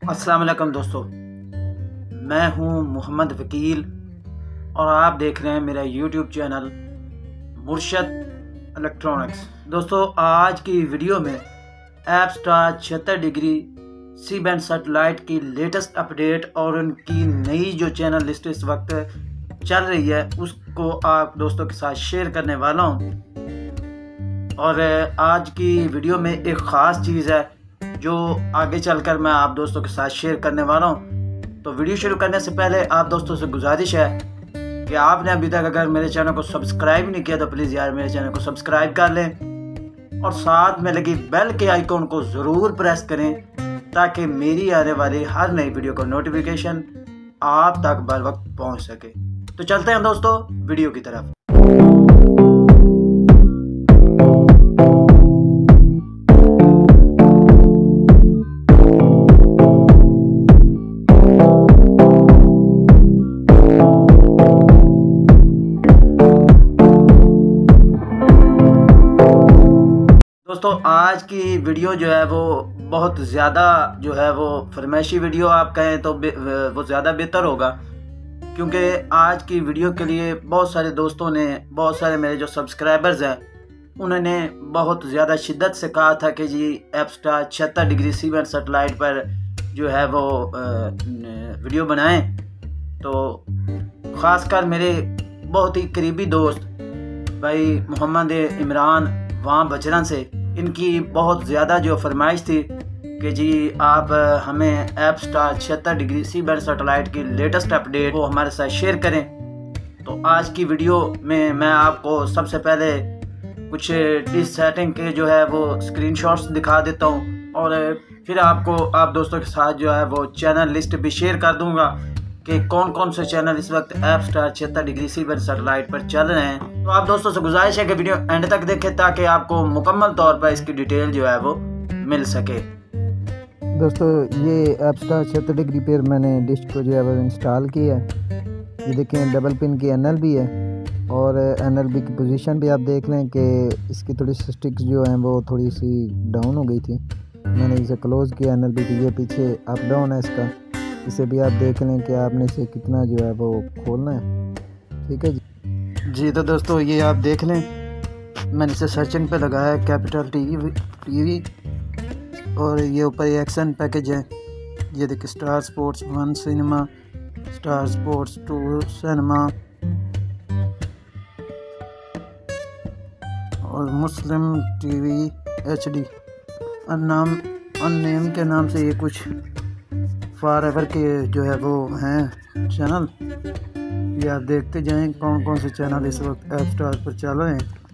अस्सलाम वालेकुम दोस्तों, मैं हूं मोहम्मद वकील और आप देख रहे हैं मेरा यूट्यूब चैनल मुर्शद इलेक्ट्रॉनिक्स। दोस्तों, आज की वीडियो में Apstar 76 degree C band satellite की लेटेस्ट अपडेट और उनकी नई जो चैनल लिस्ट इस वक्त चल रही है उसको आप दोस्तों के साथ शेयर करने वाला हूं। और आज की वीडियो में एक ख़ास चीज़ है जो आगे चलकर मैं आप दोस्तों के साथ शेयर करने वाला हूं। तो वीडियो शुरू करने से पहले आप दोस्तों से गुजारिश है कि आपने अभी तक अगर मेरे चैनल को सब्सक्राइब नहीं किया तो प्लीज़ यार मेरे चैनल को सब्सक्राइब कर लें और साथ में लगी बेल के आइकॉन को ज़रूर प्रेस करें ताकि मेरी आने वाली हर नई वीडियो का नोटिफिकेशन आप तक बर वक्त पहुँच सके। तो चलते हैं दोस्तों वीडियो की तरफ। दोस्तों, आज की वीडियो जो है वो बहुत ज़्यादा जो है वो फरमाइशी वीडियो आप कहें तो वो ज़्यादा बेहतर होगा, क्योंकि आज की वीडियो के लिए बहुत सारे दोस्तों ने, बहुत सारे मेरे जो सब्सक्राइबर्स हैं उन्होंने बहुत ज़्यादा शिद्दत से कहा था कि जी Apstar 76 degree C band satellite पर जो है वो वीडियो बनाएं। तो ख़ासकर मेरे बहुत ही करीबी दोस्त भाई मोहम्मद इमरान वहाँ बजरन से इनकी बहुत ज़्यादा जो फरमाइश थी कि जी आप हमें Apstar 76 degree C band satellite की लेटेस्ट अपडेट को हमारे साथ शेयर करें। तो आज की वीडियो में मैं आपको सबसे पहले कुछ डिश सेटिंग के जो है वो स्क्रीनशॉट्स दिखा देता हूँ और फिर आपको आप दोस्तों के साथ जो है वो चैनल लिस्ट भी शेयर कर दूँगा कि कौन कौन से चैनल इस वक्त Apstar 76 degree C band satellite पर चल रहे हैं। तो आप दोस्तों से गुजारिश है कि वीडियो एंड तक देखें ताकि आपको मुकम्मल तौर पर इसकी डिटेल जो है वो मिल सके। दोस्तों, ये ऐप स्टार 76 डिग्री पर मैंने डिश को जो है वो इंस्टॉल किया है। ये देखें डबल पिन की NLB है और NLB की पोजीशन भी आप देख लें कि इसकी थोड़ी सी स्टिक्स जो हैं वो थोड़ी सी डाउन हो गई थी। मैंने इसे क्लोज़ किया NLB की, ये पीछे अप डाउन है इसका, इसे भी आप देख लें कि आपने इसे कितना जो है वो खोलना है। ठीक है जी। तो दोस्तों ये आप देख लें, मैंने इसे सर्चिंग पे लगाया है कैपिटल टीवी और ये ऊपर एक्शन पैकेज है। ये देखिए star sports 1 cinema, star sports 2 cinema और मुस्लिम टीवी HD अननेम के नाम से ये कुछ फॉर एवर के जो है वो हैं चैनल। ये आप देखते जाएं कौन कौन से चैनल इस वक्त ऐप स्टार पर चल रहे हैं।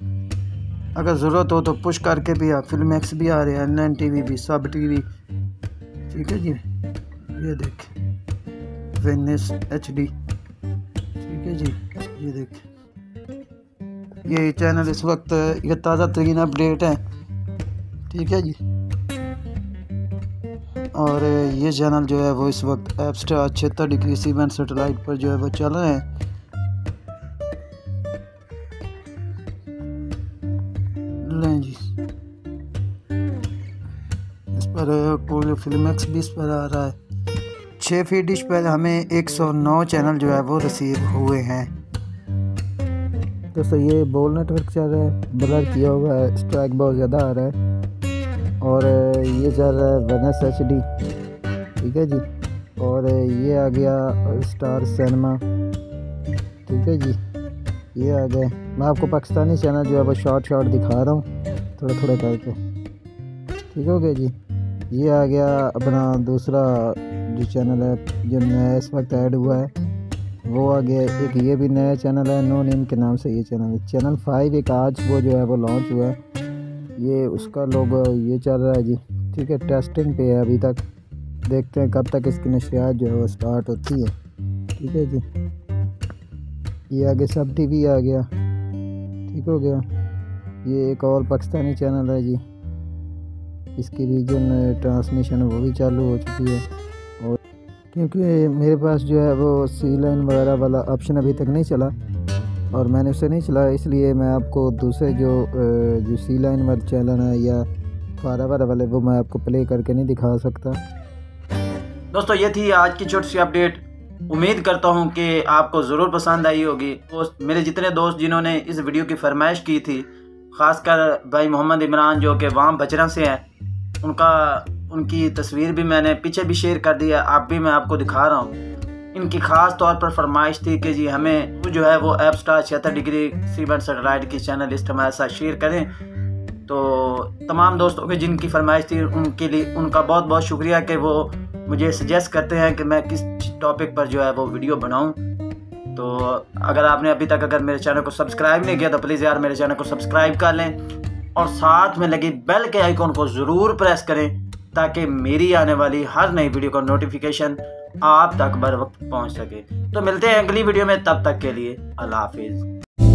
अगर ज़रूरत हो तो पुश करके भी आप फिल्मैक्स भी आ रहे हैं, NN TV भी, सब TV। ठीक है जी। ये देखें वेनिस HD। ठीक है जी। ये देखें ये चैनल इस वक्त ये ताज़ा तरीन अपडेट है। ठीक है जी। और ये चैनल जो है वो इस वक्त Apstar 76 degree C band satellite पर जो है वो चल रहे हैं। लें जी, इस पर कोई फिल्मैक्स भी इस पर आ रहा है। 6 फीट डिश पर हमें 109 चैनल जो है वो रिसीव हुए हैं। दोस्तों, ये बोल नेटवर्क चल रहा है, ब्लर किया हुआ है, स्ट्राइक बहुत ज़्यादा आ रहा है। और ये चल रहा है वेनिस HD। ठीक है जी। और ये आ गया स्टार सिनेमा। ठीक है जी। ये आ गया, मैं आपको पाकिस्तानी चैनल जो है वो शॉर्ट दिखा रहा हूँ थोड़ा थोड़ा करके। ठीक हो गया जी। ये आ गया अपना दूसरा जो चैनल है जो नया इस वक्त ऐड हुआ है वो आ गया। एक ये भी नया चैनल है, नो नेम के नाम से ये चैनल है। चैनल 5 एक आज वो जो है वो लॉन्च हुआ है, ये उसका लोगो ये चल रहा है जी। ठीक है, टेस्टिंग पे है अभी तक, देखते हैं कब तक इसकी नशरियात जो है वो स्टार्ट होती है। ठीक है जी। ये आगे सब TV आ गया। ठीक हो गया। ये एक और पाकिस्तानी चैनल है जी, इसकी रीजन ट्रांसमिशन वो भी चालू हो चुकी है। और क्योंकि मेरे पास जो है वो सी लाइन वगैरह वाला ऑप्शन अभी तक नहीं चला और मैंने उसे नहीं चलाया, इसलिए मैं आपको दूसरे जो सी लाइन वाले चैनल है या फॉरएवर वाले वो मैं आपको प्ले करके नहीं दिखा सकता। दोस्तों ये थी आज की छोटी सी अपडेट। उम्मीद करता हूँ कि आपको ज़रूर पसंद आई होगी। मेरे जितने दोस्त जिन्होंने इस वीडियो की फरमाइश की थी, ख़ासकर भाई मोहम्मद इमरान जो कि वहाँ बजरा से हैं, उनकी तस्वीर भी मैंने पीछे भी शेयर कर दी है, आप भी मैं आपको दिखा रहा हूँ। इनकी ख़ास तौर पर फरमाइश थी कि जी हमें जो है वो Apstar 76 degree C band satellite की चैनल लिस्ट हमारे साथ शेयर करें। तो तमाम दोस्तों की जिनकी फरमाइश थी उनके लिए उनका बहुत बहुत शुक्रिया कि वो मुझे सजेस्ट करते हैं कि मैं किस टॉपिक पर जो है वो वीडियो बनाऊं। तो अगर आपने अभी तक मेरे चैनल को सब्सक्राइब नहीं किया तो प्लीज़ यार मेरे चैनल को सब्सक्राइब कर लें और साथ में लगी बेल के आइकॉन को ज़रूर प्रेस करें ताकि मेरी आने वाली हर नई वीडियो का नोटिफिकेशन आप तक बर वक्त पहुँच सके। तो मिलते हैं अगली वीडियो में, तब तक के लिए अल्लाह हाफिज़।